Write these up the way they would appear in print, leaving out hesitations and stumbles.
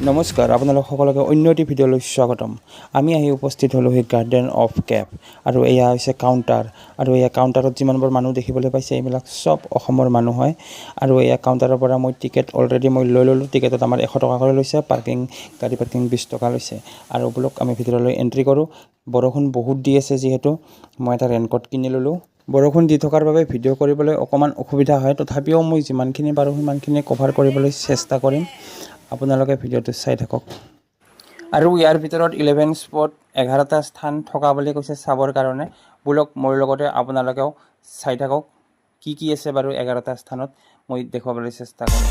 নমস্কাৰ আপোনালোক সকলোকে অন্য এটি ভিডিঅ'লৈ স্বাগতম। আমি আহি উপস্থিত হ'লোঁ সেই গাৰ্ডেন অফ কেপ আৰু এয়া হৈছে কাউণ্টাৰ আৰু এয়া কাউণ্টাৰত যিমানবোৰ মানুহ দেখিবলৈ পাইছে এইবিলাক সব অসমৰ মানুহ হয় আৰু এয়া কাউণ্টাৰৰ পৰা মই টিকেট অলৰেডি মই লৈ ল'লোঁ। টিকেটত আমাৰ 100 টকা কৰি লৈছে, গাড়ী পাৰ্কিং 20 টকা লৈছে আৰু ব্লক আমি ভিতৰলৈ এণ্ট্ৰি কৰোঁ। বৰষুণ বহুত দি আছে যিহেতু মই এটা ৰেইনকোট কিনি ল'লোঁ। বৰষুণ দি থকাৰ বাবে ভিডিঅ' কৰিবলৈ অকণমান অসুবিধা হয়, তথাপিও মই যিমানখিনি পাৰোঁ সিমানখিনি কভাৰ কৰিবলৈ চেষ্টা কৰিম। আপোনালোকে ভিডিঅ'টো চাই থাকক। আৰু ইয়াৰ ভিতৰত 11 স্পট 11টা স্থান থকা বুলি কৈছে চাবৰ কাৰণে। ব্লগ মোৰ লগতে আপোনালোকেও চাই থাকক কি আছে বাৰু 11টা স্থানত মই দেখুৱাবলৈ চেষ্টা কৰিম।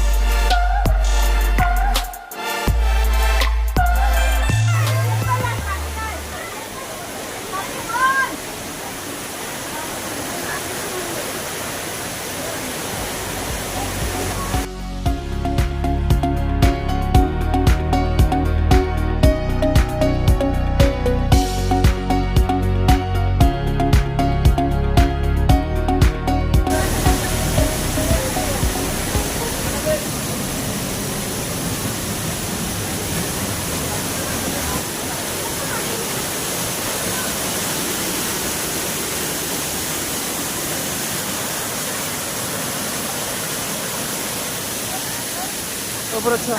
अच्छा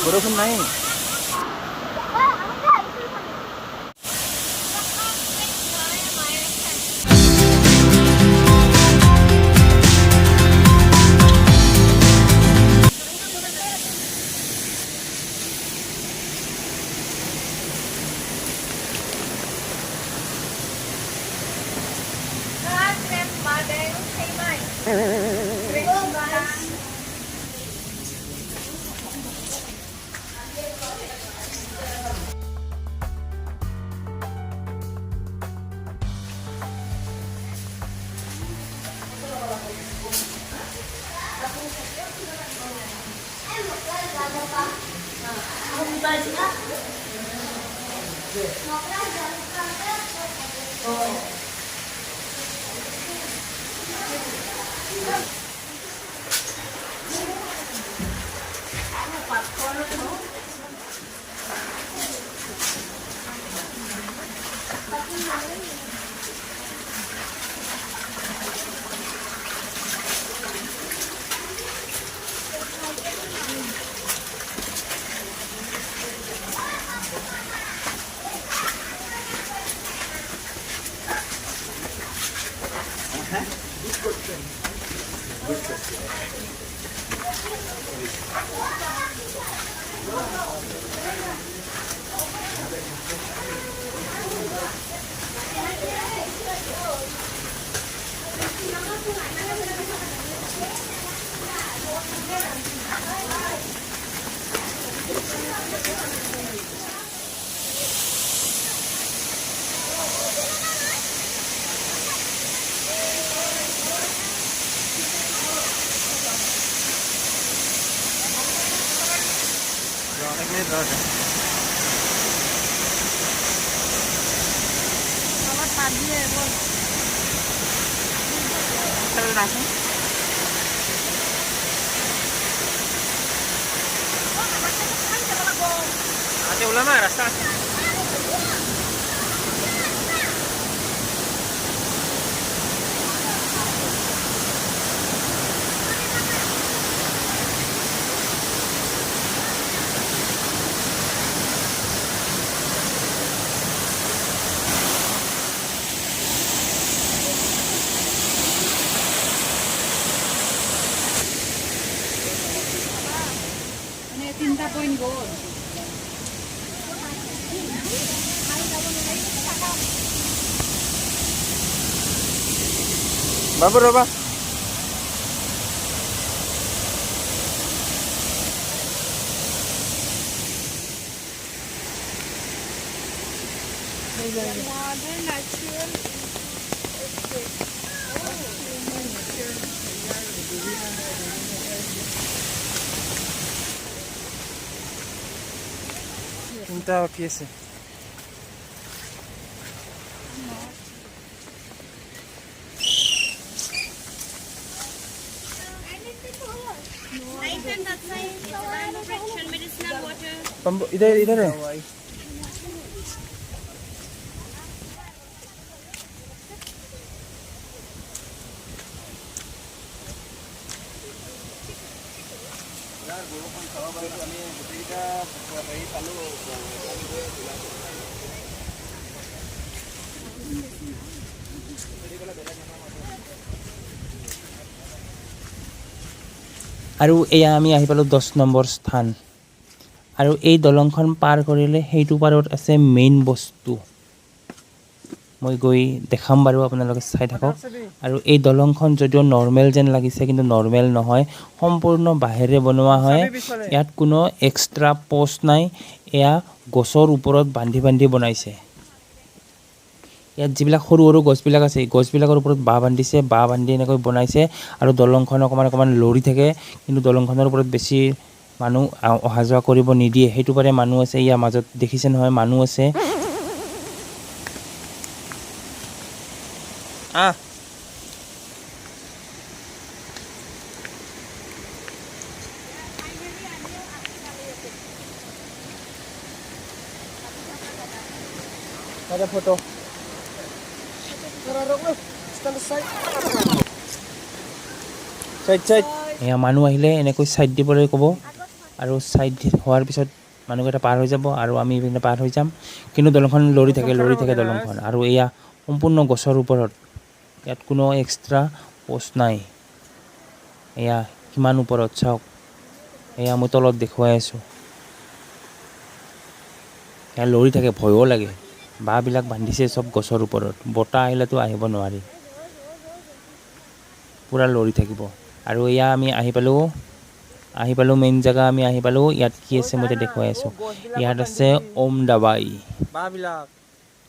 বৰষুণ নাই। Ate ulama rasa. Ini 3 poin gol. Babu roba. তিনটা উঠি আছে इधर इधर है আৰু এয়া আমি আহি পালোঁ 10 নম্বৰ স্থান আৰু এই দলংখন পাৰ কৰিলে সেইটো পাৰত আছে মেইন বস্তু মই গৈ দেখাম বাৰু আপোনালোকে চাই থাকক আৰু এই দলংখন যদিও নৰ্মেল যেন লাগিছে কিন্তু নৰ্মেল নহয় সম্পূৰ্ণ বাঁহেৰে বনোৱা হয় ইয়াত কোনো এক্সট্ৰা পোষ্ট নাই এয়া গছৰ ওপৰত বান্ধি বান্ধি বনাইছে ইয়াত যিবিলাক সৰু সৰু গছবিলাক আছে গছবিলাকৰ ওপৰত বাঁহ বান্ধি এনেকৈ বনাইছে আৰু দলংখন অকণমান লৰি থাকে কিন্তু দলংখনৰ ওপৰত বেছি মানুহ অহা যোৱা কৰিব নিদিয়ে সেইটো পাৰে মানুহ আছে ইয়াৰ মাজত দেখিছে নহয় মানুহ আছে ada foto সাইড এয়া মানুহ আহিলে এনেকৈ সাইড দিবলৈ ক'ব আৰু সাইড হোৱাৰ পিছত মানুহকেইটা পাৰ হৈ যাব আৰু আমি ইপিনে পাৰ হৈ যাম কিন্তু দলংখন লৰি থাকে দলংখন আৰু এয়া সম্পূৰ্ণ গছৰ ওপৰত ইয়াত কোনো এক্সট্ৰা পোষ্ট নাই এয়া কিমান ওপৰত চাওক এয়া মই তলত দেখুৱাই আছোঁ এয়া লৰি থাকে ভয়ো লাগে বাঁহবিলাক বান্ধিছে চব গছৰ ওপৰত বতাহ আহিলেতো আহিব নোৱাৰি পুৰা লৰি থাকিব আৰু এয়া আমি আহি পালোঁ মেইন জেগা আমি আহি পালোঁ ইয়াত কি আছে মই দেখুৱাই আছোঁ ইয়াত আছে ওম দাবাই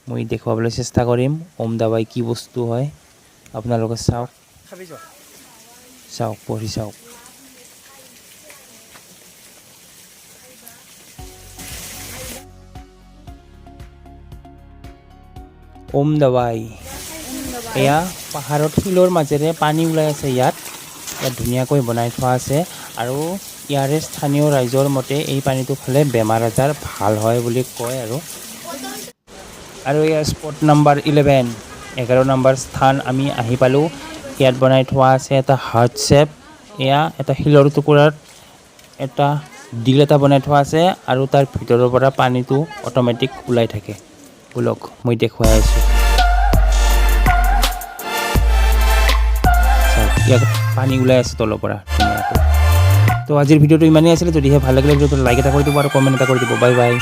মই দেখুৱাবলৈ চেষ্টা কৰিম ওম দাবাই কি বস্তু হয় আপোনালোকে চাওক পঢ়ি চাওক ওম দাবাই এয়া পাহাৰত শিলৰ মাজেৰে পানী ওলাই আছে ইয়াত ধুনীয়াকৈ বনাই থোৱা আছে আৰু ইয়াৰে স্থানীয় ৰাইজৰ মতে এই পানীটো খালে বেমাৰ আজাৰ ভাল হয় বুলি কয় আৰু ইয়াৰ স্পট নাম্বাৰ 11 নম্বৰ স্থান আমি আহি পালোঁ ইয়াত বনাই থোৱা আছে এটা হাৰ্ট শ্বেপ এয়া এটা শিলৰ টুকুৰাত এটা দিল এটা বনাই থোৱা আছে আৰু তাৰ ভিতৰৰ পৰা পানীটো অট'মেটিক ওলাই থাকে বলক মই দেখুৱাই আছোঁ ইয়াত পানী ওলাই আছে তলৰ পৰা ধুনীয়াকৈ তো আজিৰ ভিডিঅ'টো ইমানেই আছিলে যদিহে ভাল লাগিলে ভিডিঅ'টো লাইক এটা কৰি দিব আৰু কমেণ্ট এটা কৰি দিব বাই বাই